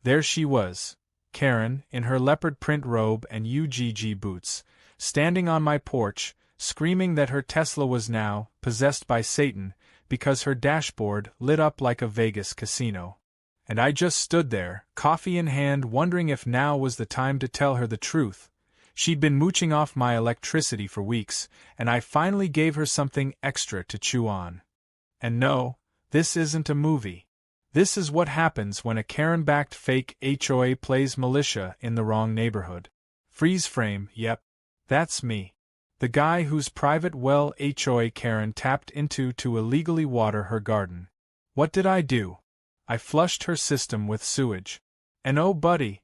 There she was, Karen, in her leopard print robe and UGG boots, standing on my porch, screaming that her Tesla was now possessed by Satan because her dashboard lit up like a Vegas casino. And I just stood there, coffee in hand, wondering if now was the time to tell her the truth. She'd been mooching off my electricity for weeks, and I finally gave her something extra to chew on. And no, this isn't a movie. This is what happens when a Karen-backed fake HOA plays militia in the wrong neighborhood. Freeze frame, yep. That's me. The guy whose private well HOA Karen tapped into to illegally water her garden. What did I do? I flushed her system with sewage. And oh buddy,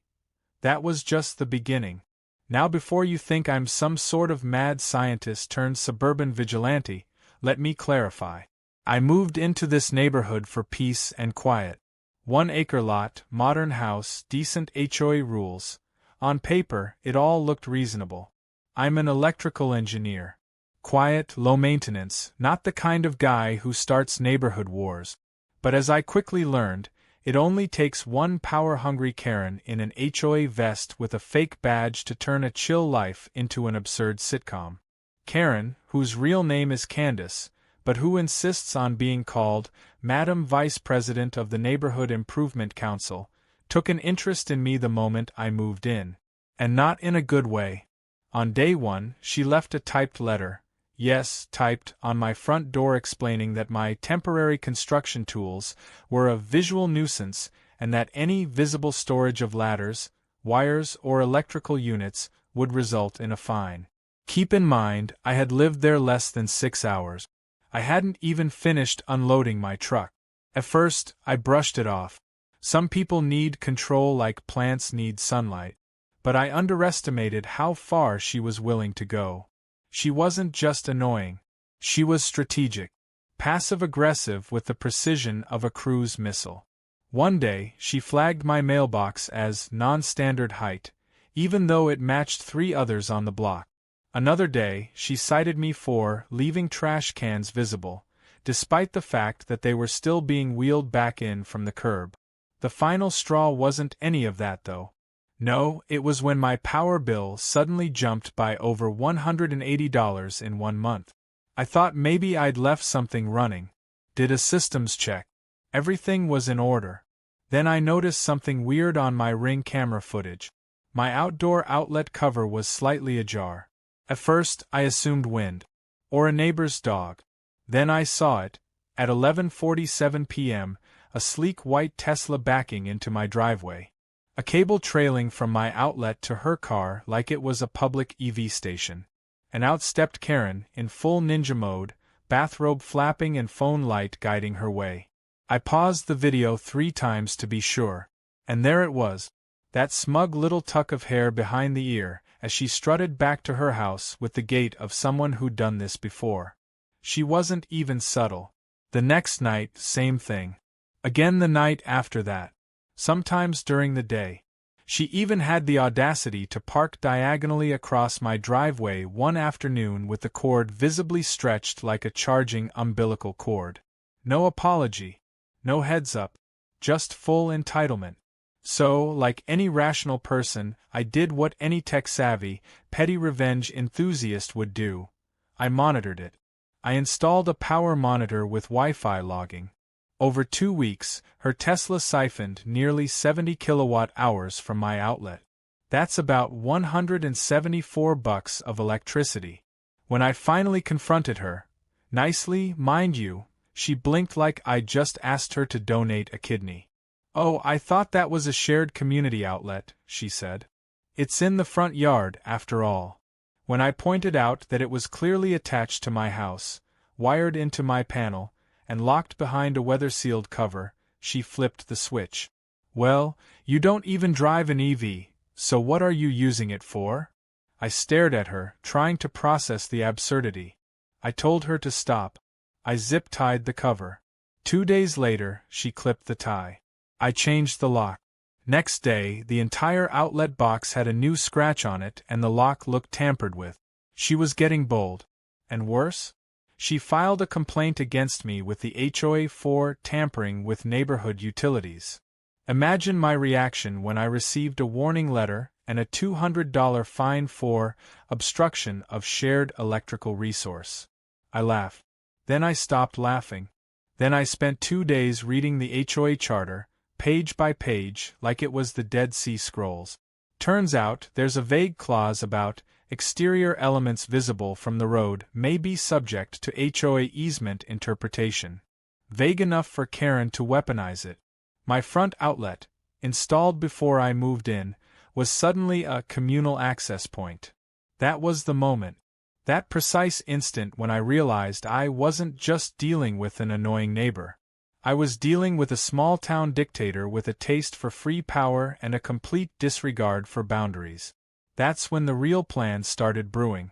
that was just the beginning. Now before you think I'm some sort of mad scientist turned suburban vigilante, let me clarify. I moved into this neighborhood for peace and quiet. 1 acre lot, modern house, decent HOA rules. On paper, it all looked reasonable. I'm an electrical engineer. Quiet, low maintenance, not the kind of guy who starts neighborhood wars. But as I quickly learned, it only takes one power-hungry Karen in an HOA vest with a fake badge to turn a chill life into an absurd sitcom. Karen, whose real name is Candace, but who insists on being called Madam Vice President of the Neighborhood Improvement Council, took an interest in me the moment I moved in. And not in a good way. On day 1, she left a typed letter, yes, typed, on my front door explaining that my temporary construction tools were a visual nuisance and that any visible storage of ladders, wires, or electrical units would result in a fine. Keep in mind, I had lived there less than 6 hours. I hadn't even finished unloading my truck. At first, I brushed it off. Some people need control like plants need sunlight. But I underestimated how far she was willing to go. She wasn't just annoying. She was strategic. Passive-aggressive with the precision of a cruise missile. One day, she flagged my mailbox as non-standard height, even though it matched 3 others on the block. Another day, she cited me for leaving trash cans visible, despite the fact that they were still being wheeled back in from the curb. The final straw wasn't any of that, though. No, it was when my power bill suddenly jumped by over $180 in 1 month. I thought maybe I'd left something running. Did a systems check. Everything was in order. Then I noticed something weird on my Ring camera footage. My outdoor outlet cover was slightly ajar. At first, I assumed wind. Or a neighbor's dog. Then I saw it, at 11:47 p.m., a sleek white Tesla backing into my driveway. A cable trailing from my outlet to her car like it was a public EV station. And out stepped Karen, in full ninja mode, bathrobe flapping and phone light guiding her way. I paused the video 3 times to be sure. And there it was, that smug little tuck of hair behind the ear, as she strutted back to her house with the gait of someone who'd done this before. She wasn't even subtle. The next night, same thing. Again the night after that. Sometimes during the day. She even had the audacity to park diagonally across my driveway one afternoon with the cord visibly stretched like a charging umbilical cord. No apology. No heads up. Just full entitlement. So, like any rational person, I did what any tech-savvy, petty revenge enthusiast would do. I monitored it. I installed a power monitor with Wi-Fi logging. Over 2 weeks, her Tesla siphoned nearly 70 kilowatt-hours from my outlet. That's about $174 of electricity. When I finally confronted her, nicely, mind you, she blinked like I'd just asked her to donate a kidney. "Oh, I thought that was a shared community outlet," she said. "It's in the front yard, after all." When I pointed out that it was clearly attached to my house, wired into my panel, and locked behind a weather-sealed cover, she flipped the switch. "Well, you don't even drive an EV, so what are you using it for?" I stared at her, trying to process the absurdity. I told her to stop. I zip-tied the cover. 2 days later, she clipped the tie. I changed the lock. Next day, the entire outlet box had a new scratch on it and the lock looked tampered with. She was getting bold. And worse? She filed a complaint against me with the HOA for tampering with neighborhood utilities. Imagine my reaction when I received a warning letter and a $200 fine for obstruction of shared electrical resource. I laughed. Then I stopped laughing. Then I spent 2 days reading the HOA charter, page by page, like it was the Dead Sea Scrolls. Turns out there's a vague clause about exterior elements visible from the road may be subject to HOA easement interpretation. Vague enough for Karen to weaponize it. My front outlet, installed before I moved in, was suddenly a communal access point. That was the moment. That precise instant when I realized I wasn't just dealing with an annoying neighbor. I was dealing with a small-town dictator with a taste for free power and a complete disregard for boundaries. That's when the real plan started brewing.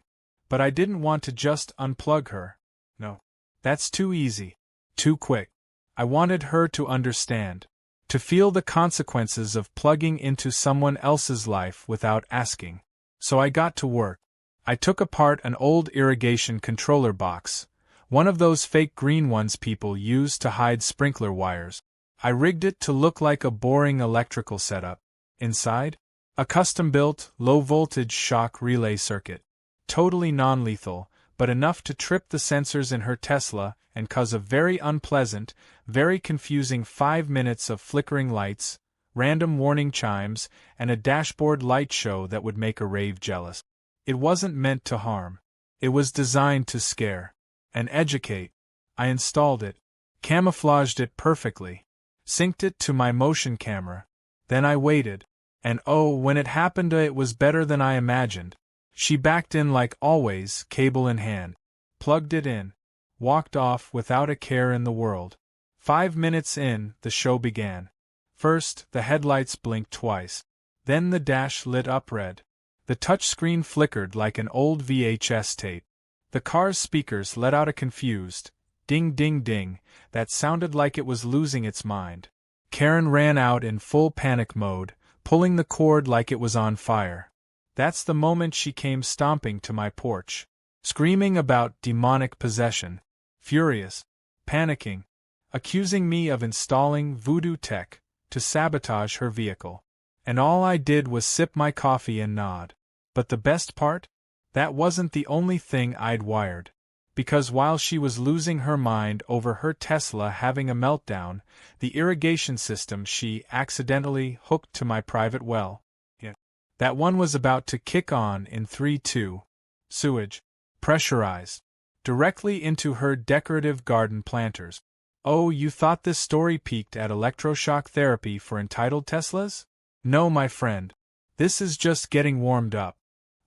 But I didn't want to just unplug her. No. That's too easy. Too quick. I wanted her to understand. To feel the consequences of plugging into someone else's life without asking. So I got to work. I took apart an old irrigation controller box, one of those fake green ones people use to hide sprinkler wires. I rigged it to look like a boring electrical setup. Inside? A custom-built, low-voltage shock relay circuit. Totally non-lethal, but enough to trip the sensors in her Tesla and cause a very unpleasant, very confusing 5 minutes of flickering lights, random warning chimes, and a dashboard light show that would make a rave jealous. It wasn't meant to harm. It was designed to scare and educate. I installed it, camouflaged it perfectly, synced it to my motion camera. Then I waited. And oh, when it happened, it was better than I imagined. She backed in like always, cable in hand, plugged it in, walked off without a care in the world. 5 minutes in, the show began. First, the headlights blinked twice. Then the dash lit up red. The touchscreen flickered like an old VHS tape. The car's speakers let out a confused ding ding ding that sounded like it was losing its mind. Karen ran out in full panic mode, pulling the cord like it was on fire. That's the moment she came stomping to my porch, screaming about demonic possession, furious, panicking, accusing me of installing voodoo tech to sabotage her vehicle. And all I did was sip my coffee and nod. But the best part? That wasn't the only thing I'd wired. Because while she was losing her mind over her Tesla having a meltdown, the irrigation system she accidentally hooked to my private well, that one was about to kick on in 3-2. Sewage. Pressurized. Directly into her decorative garden planters. Oh, you thought this story peaked at electroshock therapy for entitled Teslas? No, my friend. This is just getting warmed up.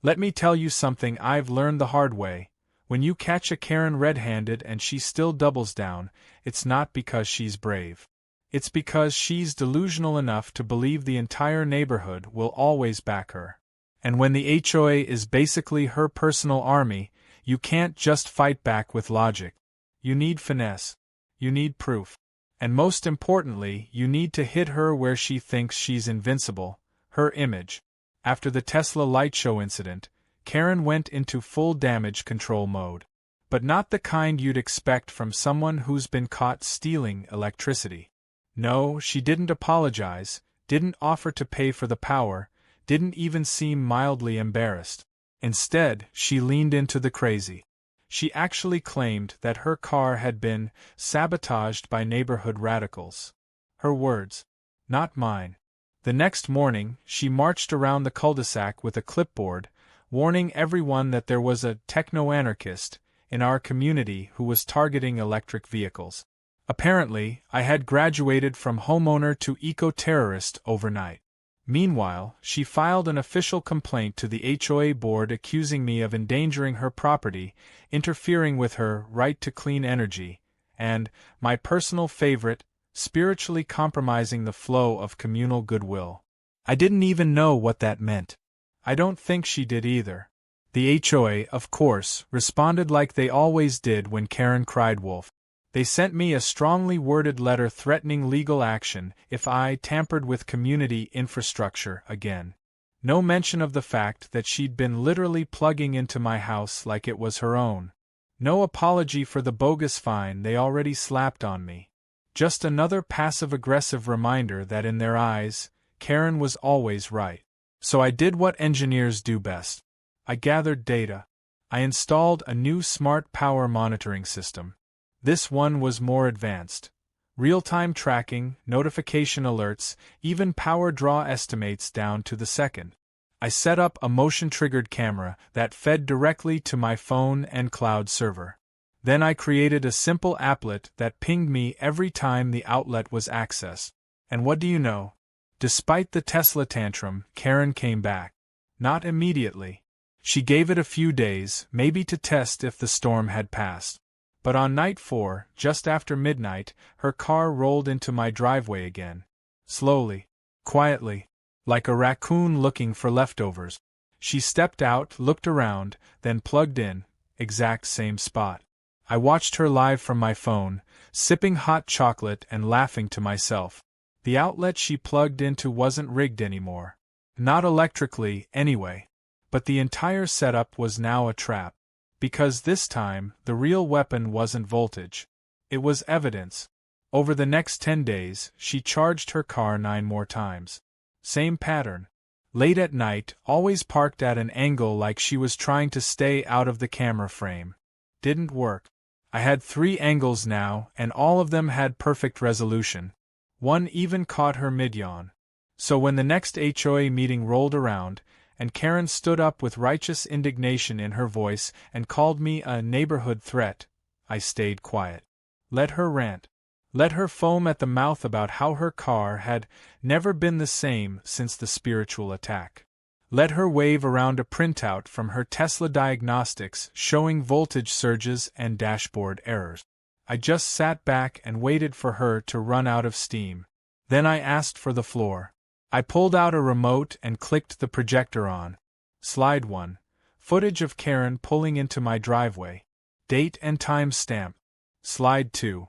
Let me tell you something I've learned the hard way. When you catch a Karen red-handed and she still doubles down, it's not because she's brave. It's because she's delusional enough to believe the entire neighborhood will always back her. And when the HOA is basically her personal army, you can't just fight back with logic. You need finesse. You need proof. And most importantly, you need to hit her where she thinks she's invincible, her image. After the Tesla light show incident, Karen went into full damage control mode. But not the kind you'd expect from someone who's been caught stealing electricity. No, she didn't apologize, didn't offer to pay for the power, didn't even seem mildly embarrassed. Instead, she leaned into the crazy. She actually claimed that her car had been sabotaged by neighborhood radicals. Her words, not mine. The next morning, she marched around the cul-de-sac with a clipboard, warning everyone that there was a techno-anarchist in our community who was targeting electric vehicles. Apparently, I had graduated from homeowner to eco-terrorist overnight. Meanwhile, she filed an official complaint to the HOA board accusing me of endangering her property, interfering with her right to clean energy, and, my personal favorite, spiritually compromising the flow of communal goodwill. I didn't even know what that meant. I don't think she did either. The HOA, of course, responded like they always did when Karen cried wolf. They sent me a strongly worded letter threatening legal action if I tampered with community infrastructure again. No mention of the fact that she'd been literally plugging into my house like it was her own. No apology for the bogus fine they already slapped on me. Just another passive-aggressive reminder that in their eyes, Karen was always right. So I did what engineers do best. I gathered data. I installed a new smart power monitoring system. This one was more advanced. Real-time tracking, notification alerts, even power draw estimates down to the second. I set up a motion-triggered camera that fed directly to my phone and cloud server. Then I created a simple applet that pinged me every time the outlet was accessed. And what do you know? Despite the Tesla tantrum, Karen came back. Not immediately. She gave it a few days, maybe to test if the storm had passed. But on night 4, just after midnight, her car rolled into my driveway again. Slowly. Quietly. Like a raccoon looking for leftovers. She stepped out, looked around, then plugged in, exact same spot. I watched her live from my phone, sipping hot chocolate and laughing to myself. The outlet she plugged into wasn't rigged anymore. Not electrically, anyway. But the entire setup was now a trap. Because this time, the real weapon wasn't voltage. It was evidence. Over the next 10 days, she charged her car 9 more times. Same pattern. Late at night, always parked at an angle like she was trying to stay out of the camera frame. Didn't work. I had 3 angles now, and all of them had perfect resolution. One even caught her mid-yawn. So when the next HOA meeting rolled around, and Karen stood up with righteous indignation in her voice and called me a neighborhood threat, I stayed quiet. Let her rant. Let her foam at the mouth about how her car had never been the same since the spiritual attack. Let her wave around a printout from her Tesla diagnostics showing voltage surges and dashboard errors. I just sat back and waited for her to run out of steam. Then I asked for the floor. I pulled out a remote and clicked the projector on. Slide 1. Footage of Karen pulling into my driveway. Date and time stamp. Slide 2.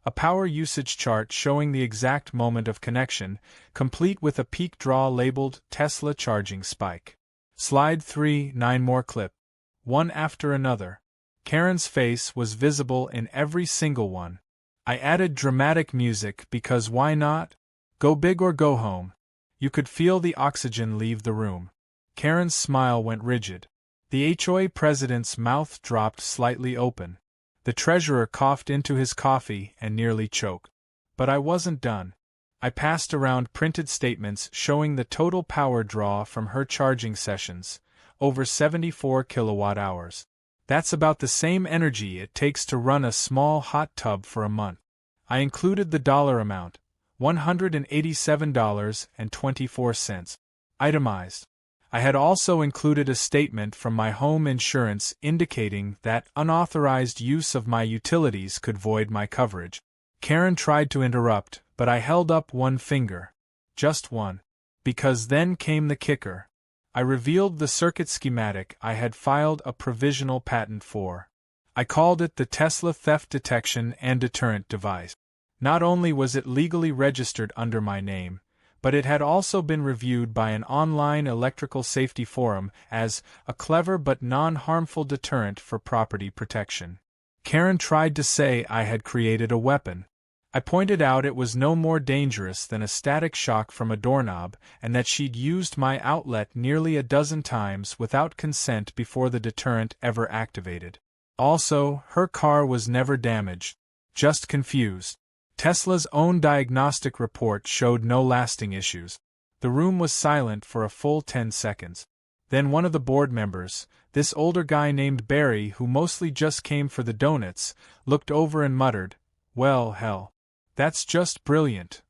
A power usage chart showing the exact moment of connection, complete with a peak draw labeled Tesla charging spike. Slide 3. 9 more clip. One after another. Karen's face was visible in every single one. I added dramatic music because why not? Go big or go home. You could feel the oxygen leave the room. Karen's smile went rigid. The HOA president's mouth dropped slightly open. The treasurer coughed into his coffee and nearly choked. But I wasn't done. I passed around printed statements showing the total power draw from her charging sessions, over 74 kilowatt hours. That's about the same energy it takes to run a small hot tub for a month. I included the dollar amount, $187.24. Itemized. I had also included a statement from my home insurance indicating that unauthorized use of my utilities could void my coverage. Karen tried to interrupt, but I held up one finger. Just one. Because then came the kicker. I revealed the circuit schematic I had filed a provisional patent for. I called it the Tesla Theft Detection and Deterrent Device. Not only was it legally registered under my name, but it had also been reviewed by an online electrical safety forum as a clever but non-harmful deterrent for property protection. Karen tried to say I had created a weapon. I pointed out it was no more dangerous than a static shock from a doorknob and that she'd used my outlet nearly a dozen times without consent before the deterrent ever activated. Also, her car was never damaged, just confused. Tesla's own diagnostic report showed no lasting issues. The room was silent for a full 10 seconds. Then one of the board members, this older guy named Barry who mostly just came for the donuts, looked over and muttered, "Well, hell. That's just brilliant."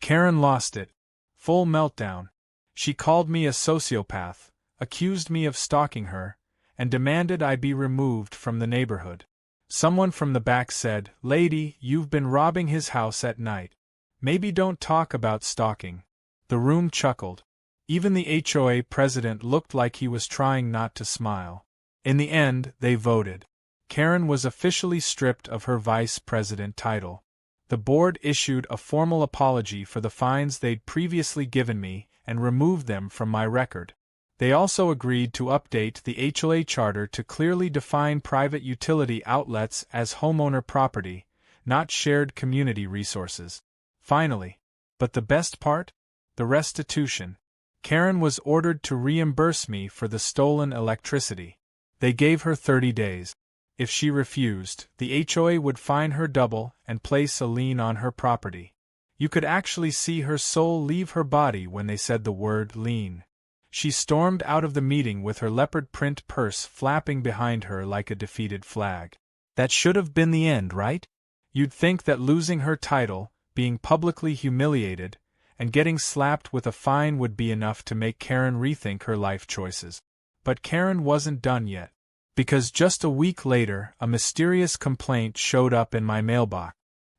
Karen lost it. Full meltdown. She called me a sociopath, accused me of stalking her, and demanded I be removed from the neighborhood. Someone from the back said, "Lady, you've been robbing his house at night. Maybe don't talk about stalking." The room chuckled. Even the HOA president looked like he was trying not to smile. In the end, they voted. Karen was officially stripped of her vice president title. The board issued a formal apology for the fines they'd previously given me and removed them from my record. They also agreed to update the HOA charter to clearly define private utility outlets as homeowner property, not shared community resources. Finally. But the best part? The restitution. Karen was ordered to reimburse me for the stolen electricity. They gave her 30 days. If she refused, the HOA would fine her double and place a lien on her property. You could actually see her soul leave her body when they said the word lien. She stormed out of the meeting with her leopard print purse flapping behind her like a defeated flag. That should have been the end, right? You'd think that losing her title, being publicly humiliated, and getting slapped with a fine would be enough to make Karen rethink her life choices. But Karen wasn't done yet. Because just a week later, a mysterious complaint showed up in my mailbox.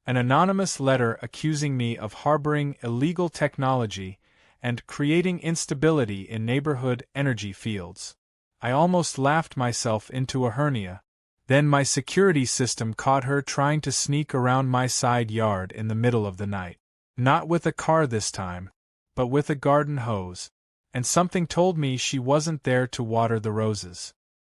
An anonymous letter accusing me of harboring illegal technology and creating instability in neighborhood energy fields. I almost laughed myself into a hernia. Then my security system caught her trying to sneak around my side yard in the middle of the night. Not with a car this time, but with a garden hose. And something told me she wasn't there to water the roses.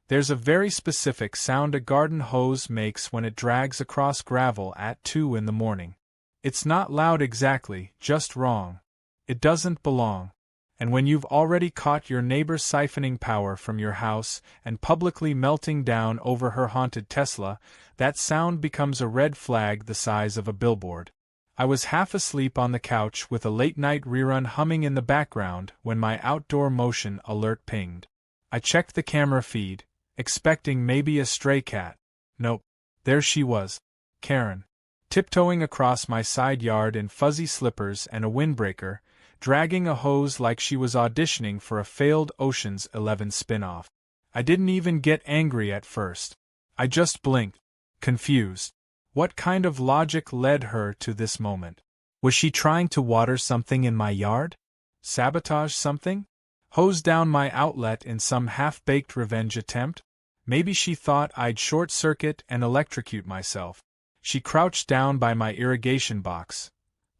There's a very specific sound a garden hose makes when it drags across gravel at 2 in the morning. It's not loud exactly, just wrong. It doesn't belong. And when you've already caught your neighbor siphoning power from your house and publicly melting down over her haunted Tesla, that sound becomes a red flag the size of a billboard. I was half asleep on the couch with a late-night rerun humming in the background when my outdoor motion alert pinged. I checked the camera feed, expecting maybe a stray cat. Nope. There she was. Karen. Tiptoeing across my side yard in fuzzy slippers and a windbreaker, dragging a hose like she was auditioning for a failed Ocean's 11 spin-off. I didn't even get angry at first. I just blinked, confused. What kind of logic led her to this moment? Was she trying to water something in my yard? Sabotage something? Hose down my outlet in some half-baked revenge attempt? Maybe she thought I'd short-circuit and electrocute myself. She crouched down by my irrigation box,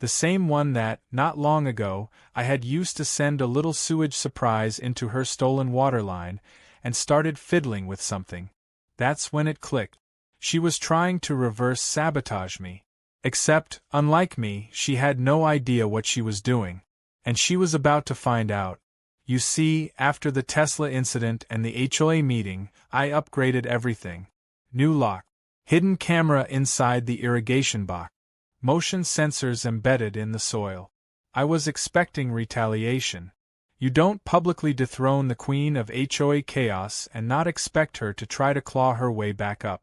the same one that, not long ago, I had used to send a little sewage surprise into her stolen water line, and started fiddling with something. That's when it clicked. She was trying to reverse sabotage me. Except, unlike me, she had no idea what she was doing. And she was about to find out. You see, after the Tesla incident and the HOA meeting, I upgraded everything. New lock. Hidden camera inside the irrigation box. Motion sensors embedded in the soil. I was expecting retaliation. You don't publicly dethrone the queen of HOA chaos and not expect her to try to claw her way back up.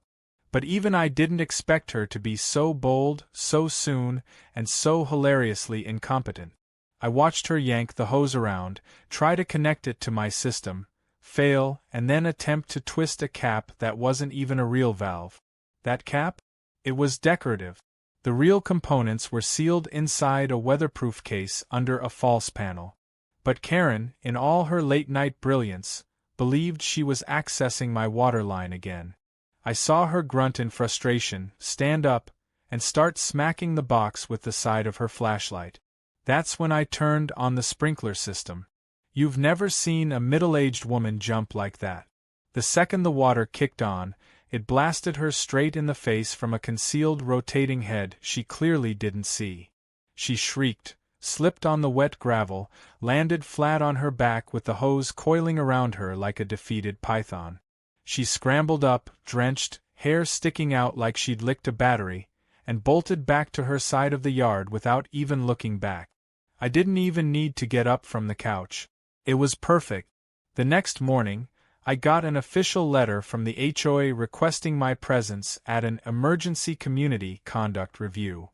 But even I didn't expect her to be so bold, so soon, and so hilariously incompetent. I watched her yank the hose around, try to connect it to my system, fail, and then attempt to twist a cap that wasn't even a real valve. That cap? It was decorative. The real components were sealed inside a weatherproof case under a false panel. But Karen, in all her late-night brilliance, believed she was accessing my water line again. I saw her grunt in frustration, stand up, and start smacking the box with the side of her flashlight. That's when I turned on the sprinkler system. You've never seen a middle-aged woman jump like that. The second the water kicked on, it blasted her straight in the face from a concealed rotating head she clearly didn't see. She shrieked, slipped on the wet gravel, landed flat on her back with the hose coiling around her like a defeated python. She scrambled up, drenched, hair sticking out like she'd licked a battery, and bolted back to her side of the yard without even looking back. I didn't even need to get up from the couch. It was perfect. The next morning, I got an official letter from the HOA requesting my presence at an emergency community conduct review.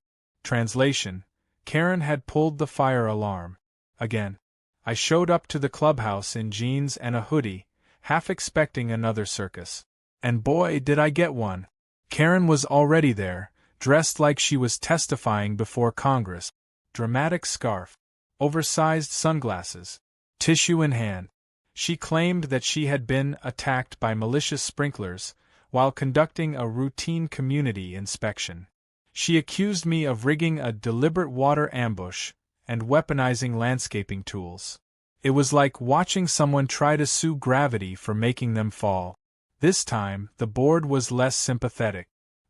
Translation: Karen had pulled the fire alarm. Again. I showed up to the clubhouse in jeans and a hoodie, half expecting another circus. And boy, did I get one. Karen was already there, dressed like she was testifying before Congress. Dramatic scarf. Oversized sunglasses. Tissue in hand. She claimed that she had been attacked by malicious sprinklers while conducting a routine community inspection. She accused me of rigging a deliberate water ambush and weaponizing landscaping tools. It was like watching someone try to sue gravity for making them fall. This time, the board was less sympathetic.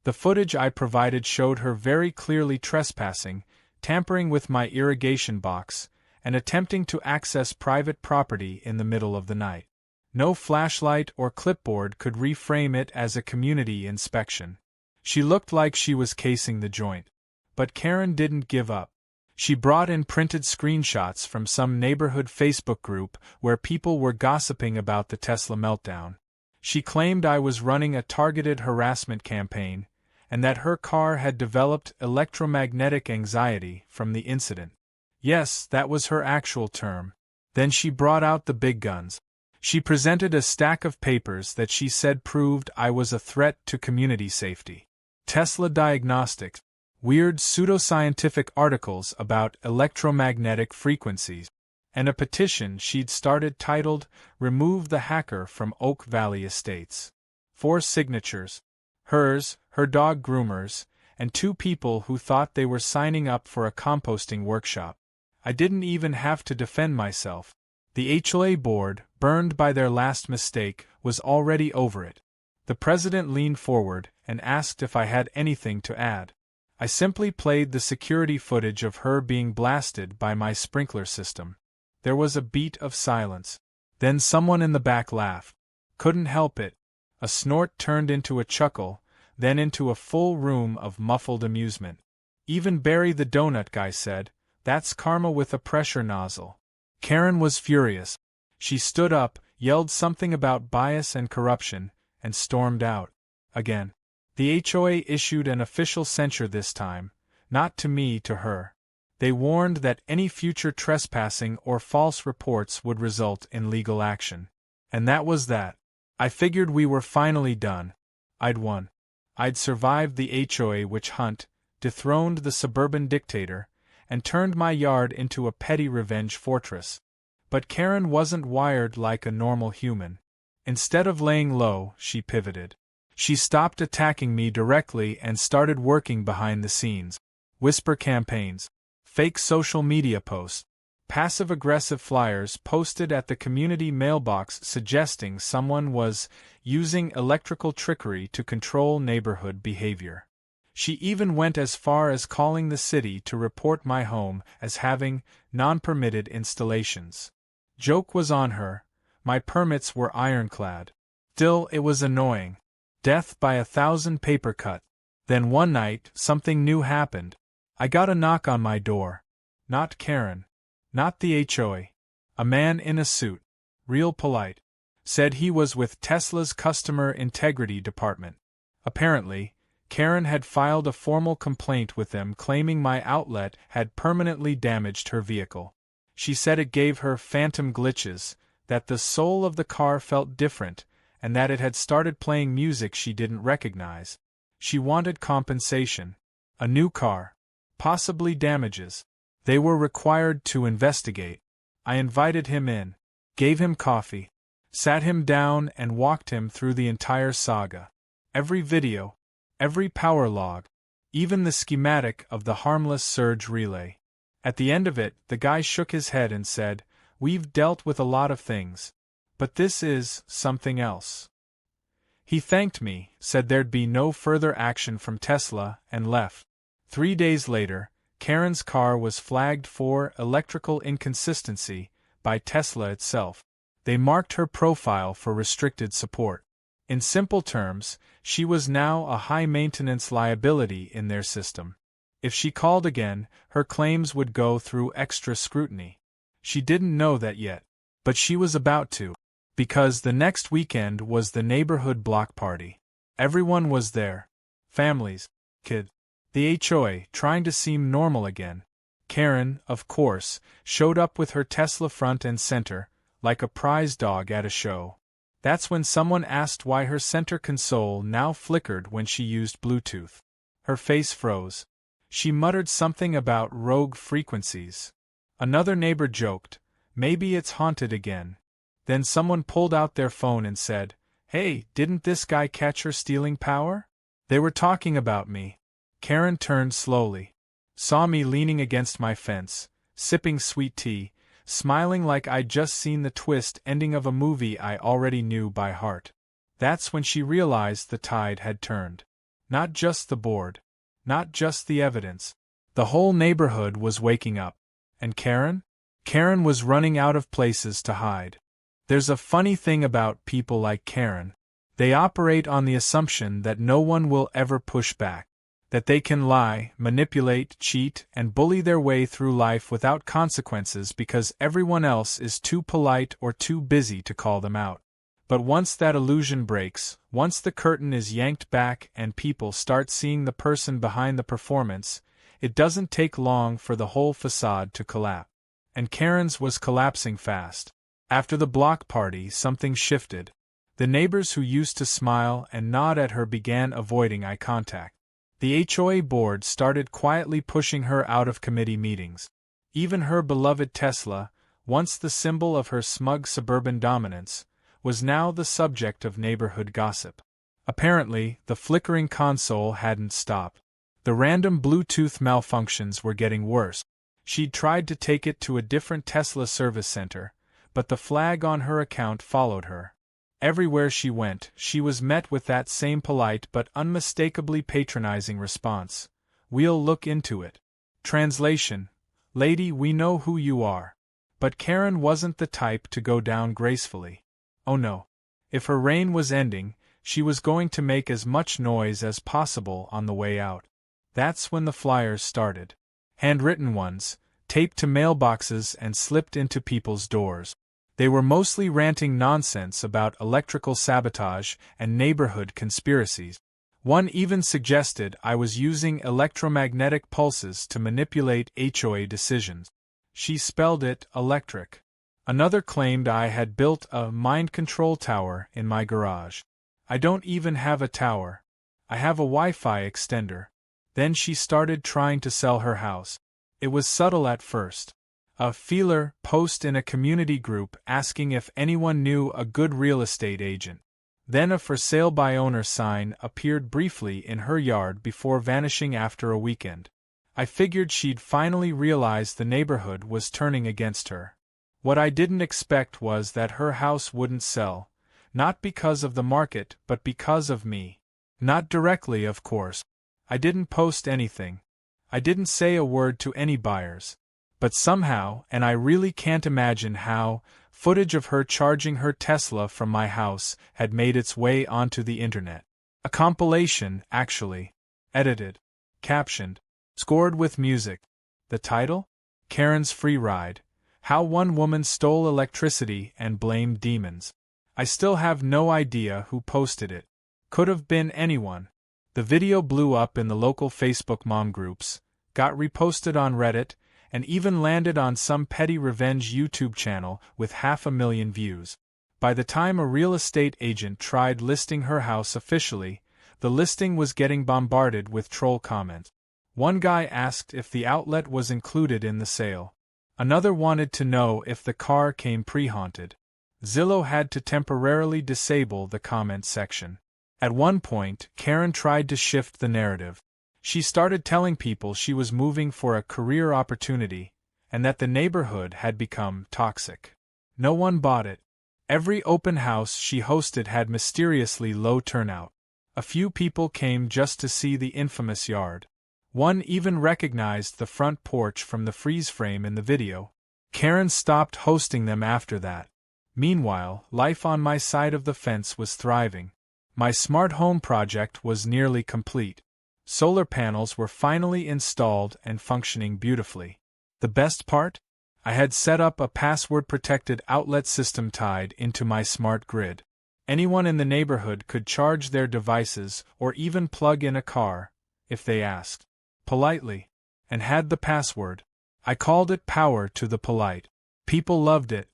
The footage I provided showed her very clearly trespassing, tampering with my irrigation box, and attempting to access private property in the middle of the night. No flashlight or clipboard could reframe it as a community inspection. She looked like she was casing the joint. But Karen didn't give up. She brought in printed screenshots from some neighborhood Facebook group where people were gossiping about the Tesla meltdown. She claimed I was running a targeted harassment campaign, and that her car had developed electromagnetic anxiety from the incident. Yes, that was her actual term. Then she brought out the big guns. She presented a stack of papers that she said proved I was a threat to community safety. Tesla diagnostics, weird pseudoscientific articles about electromagnetic frequencies, and a petition she'd started titled, "Remove the Hacker from Oak Valley Estates." 4 signatures. Hers, her dog groomers, and 2 people who thought they were signing up for a composting workshop. I didn't even have to defend myself. The HOA board, burned by their last mistake, was already over it. The president leaned forward and asked if I had anything to add. I simply played the security footage of her being blasted by my sprinkler system. There was a beat of silence. Then someone in the back laughed. Couldn't help it. A snort turned into a chuckle, then into a full room of muffled amusement. Even Barry the donut guy said, "That's karma with a pressure nozzle." Karen was furious. She stood up, yelled something about bias and corruption, and stormed out. Again. The HOA issued an official censure this time, not to me, to her. They warned that any future trespassing or false reports would result in legal action. And that was that. I figured we were finally done. I'd won. I'd survived the HOA witch hunt, dethroned the suburban dictator, and turned my yard into a petty revenge fortress. But Karen wasn't wired like a normal human. Instead of laying low, she pivoted. She stopped attacking me directly and started working behind the scenes. Whisper campaigns, fake social media posts, passive-aggressive flyers posted at the community mailbox suggesting someone was using electrical trickery to control neighborhood behavior. She even went as far as calling the city to report my home as having non-permitted installations. Joke was on her. My permits were ironclad. Still, it was annoying. Death by 1,000 paper cut. Then one night, something new happened. I got a knock on my door. Not Karen. Not the HOA. A man in a suit. Real polite. Said he was with Tesla's Customer Integrity Department. Apparently, Karen had filed a formal complaint with them claiming my outlet had permanently damaged her vehicle. She said it gave her phantom glitches, that the soul of the car felt different, and that it had started playing music she didn't recognize. She wanted compensation. A new car. Possibly damages. They were required to investigate. I invited him in, gave him coffee, sat him down and walked him through the entire saga. Every video, every power log, even the schematic of the harmless surge relay. At the end of it, the guy shook his head and said, "We've dealt with a lot of things, but this is something else." He thanked me, said there'd be no further action from Tesla, and left. 3 days later, Karen's car was flagged for electrical inconsistency by Tesla itself. They marked her profile for restricted support. In simple terms, she was now a high-maintenance liability in their system. If she called again, her claims would go through extra scrutiny. She didn't know that yet, but she was about to. Because the next weekend was the neighborhood block party. Everyone was there. Families, kids. The HOA, trying to seem normal again. Karen, of course, showed up with her Tesla front and center, like a prize dog at a show. That's when someone asked why her center console now flickered when she used Bluetooth. Her face froze. She muttered something about rogue frequencies. Another neighbor joked, "Maybe it's haunted again." Then someone pulled out their phone and said, "Hey, didn't this guy catch her stealing power?" They were talking about me. Karen turned slowly, saw me leaning against my fence, sipping sweet tea, smiling like I'd just seen the twist ending of a movie I already knew by heart. That's when she realized the tide had turned. Not just the board. Not just the evidence. The whole neighborhood was waking up. And Karen? Karen was running out of places to hide. There's a funny thing about people like Karen. They operate on the assumption that no one will ever push back. That they can lie, manipulate, cheat, and bully their way through life without consequences because everyone else is too polite or too busy to call them out. But once that illusion breaks, once the curtain is yanked back and people start seeing the person behind the performance, it doesn't take long for the whole facade to collapse. And Karen's was collapsing fast. After the block party, something shifted. The neighbors who used to smile and nod at her began avoiding eye contact. The HOA board started quietly pushing her out of committee meetings. Even her beloved Tesla, once the symbol of her smug suburban dominance, was now the subject of neighborhood gossip. Apparently, the flickering console hadn't stopped. The random Bluetooth malfunctions were getting worse. She'd tried to take it to a different Tesla service center, but the flag on her account followed her. Everywhere she went, she was met with that same polite but unmistakably patronizing response. "We'll look into it." Translation: "Lady, we know who you are." But Karen wasn't the type to go down gracefully. Oh no. If her reign was ending, she was going to make as much noise as possible on the way out. That's when the flyers started. Handwritten ones, taped to mailboxes and slipped into people's doors. They were mostly ranting nonsense about electrical sabotage and neighborhood conspiracies. One even suggested I was using electromagnetic pulses to manipulate HOA decisions. She spelled it electric. Another claimed I had built a mind control tower in my garage. I don't even have a tower. I have a Wi-Fi extender. Then she started trying to sell her house. It was subtle at first. A feeler post in a community group asking if anyone knew a good real estate agent. Then a for sale by owner sign appeared briefly in her yard before vanishing after a weekend. I figured she'd finally realized the neighborhood was turning against her. What I didn't expect was that her house wouldn't sell, not because of the market but because of me. Not directly, of course. I didn't post anything. I didn't say a word to any buyers. But somehow, and I really can't imagine how, footage of her charging her Tesla from my house had made its way onto the internet. A compilation, actually. Edited. Captioned. Scored with music. The title? Karen's Free Ride. How One Woman Stole Electricity and Blamed Demons. I still have no idea who posted it. Could have been anyone. The video blew up in the local Facebook mom groups, got reposted on Reddit, and even landed on some petty revenge YouTube channel with 500,000 views. By the time a real estate agent tried listing her house officially, the listing was getting bombarded with troll comments. One guy asked if the outlet was included in the sale. Another wanted to know if the car came pre-haunted. Zillow had to temporarily disable the comment section. At one point, Karen tried to shift the narrative. She started telling people she was moving for a career opportunity, and that the neighborhood had become toxic. No one bought it. Every open house she hosted had mysteriously low turnout. A few people came just to see the infamous yard. One even recognized the front porch from the freeze frame in the video. Karen stopped hosting them after that. Meanwhile, life on my side of the fence was thriving. My smart home project was nearly complete. Solar panels were finally installed and functioning beautifully. The best part? I had set up a password-protected outlet system tied into my smart grid. Anyone in the neighborhood could charge their devices or even plug in a car, if they asked. Politely. And had the password. I called it Power to the Polite. People loved it.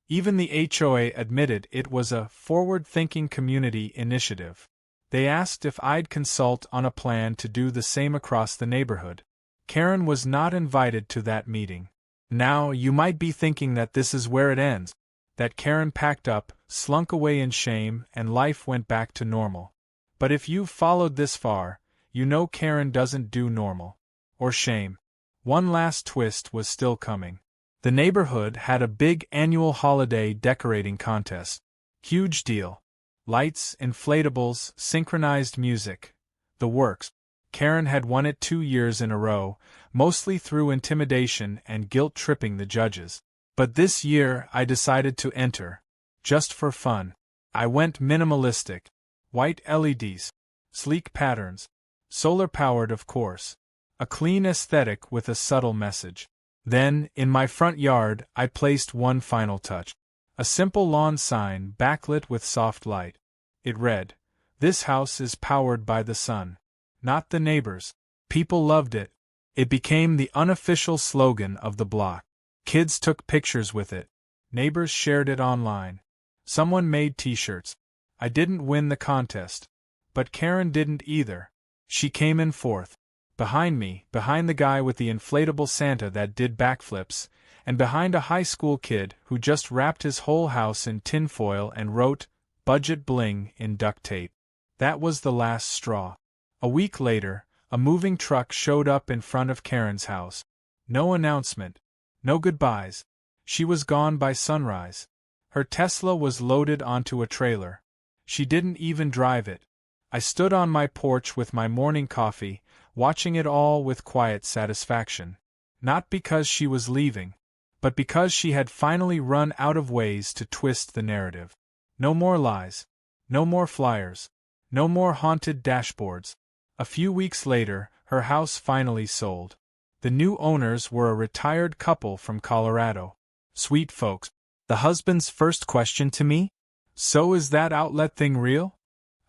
Even the HOA admitted it was a forward-thinking community initiative. They asked if I'd consult on a plan to do the same across the neighborhood. Karen was not invited to that meeting. Now, you might be thinking that this is where it ends, that Karen packed up, slunk away in shame, and life went back to normal. But if you've followed this far, you know Karen doesn't do normal. Or shame. One last twist was still coming. The neighborhood had a big annual holiday decorating contest. Huge deal. Lights, inflatables, synchronized music. The works. Karen had won it 2 years in a row, mostly through intimidation and guilt-tripping the judges. But this year I decided to enter. Just for fun. I went minimalistic. White LEDs. Sleek patterns. Solar-powered, of course. A clean aesthetic with a subtle message. Then, in my front yard, I placed one final touch. A simple lawn sign backlit with soft light. It read, "This house is powered by the sun." Not the neighbors. People loved it. It became the unofficial slogan of the block. Kids took pictures with it. Neighbors shared it online. Someone made t-shirts. I didn't win the contest. But Karen didn't either. She came in fourth. Behind me, behind the guy with the inflatable Santa that did backflips, and behind a high school kid who just wrapped his whole house in tinfoil and wrote, "Budget Bling" in duct tape. That was the last straw. A week later, a moving truck showed up in front of Karen's house. No announcement. No goodbyes. She was gone by sunrise. Her Tesla was loaded onto a trailer. She didn't even drive it. I stood on my porch with my morning coffee, watching it all with quiet satisfaction. Not because she was leaving, but because she had finally run out of ways to twist the narrative. No more lies. No more flyers. No more haunted dashboards. A few weeks later, her house finally sold. The new owners were a retired couple from Colorado. Sweet folks. The husband's first question to me? "So is that outlet thing real?"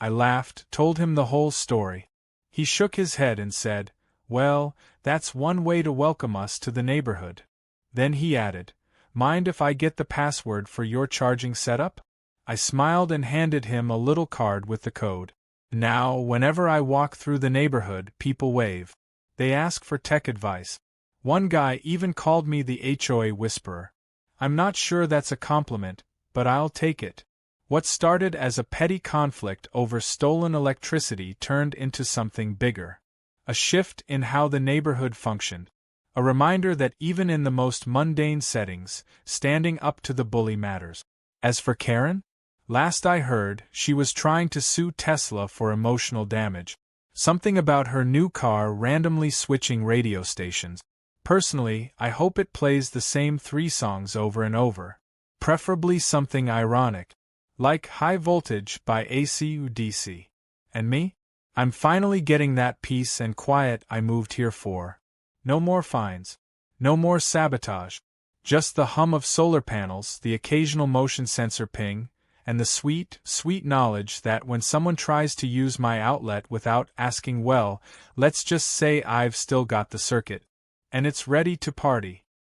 I laughed, told him the whole story. He shook his head and said, "Well, that's one way to welcome us to the neighborhood." Then he added, "Mind if I get the password for your charging setup?" I smiled and handed him a little card with the code. Now, whenever I walk through the neighborhood, people wave. They ask for tech advice. One guy even called me the HOA whisperer. I'm not sure that's a compliment, but I'll take it. What started as a petty conflict over stolen electricity turned into something bigger. A shift in how the neighborhood functioned. A reminder that even in the most mundane settings, standing up to the bully matters. As for Karen? Last I heard, she was trying to sue Tesla for emotional damage. Something about her new car randomly switching radio stations. Personally, I hope it plays the same 3 songs over and over. Preferably something ironic. Like High Voltage by AC/DC. And me? I'm finally getting that peace and quiet I moved here for. No more fines. No more sabotage. Just the hum of solar panels, the occasional motion sensor ping, and the sweet, sweet knowledge that when someone tries to use my outlet without asking, well, let's just say I've still got the circuit. And it's ready to party.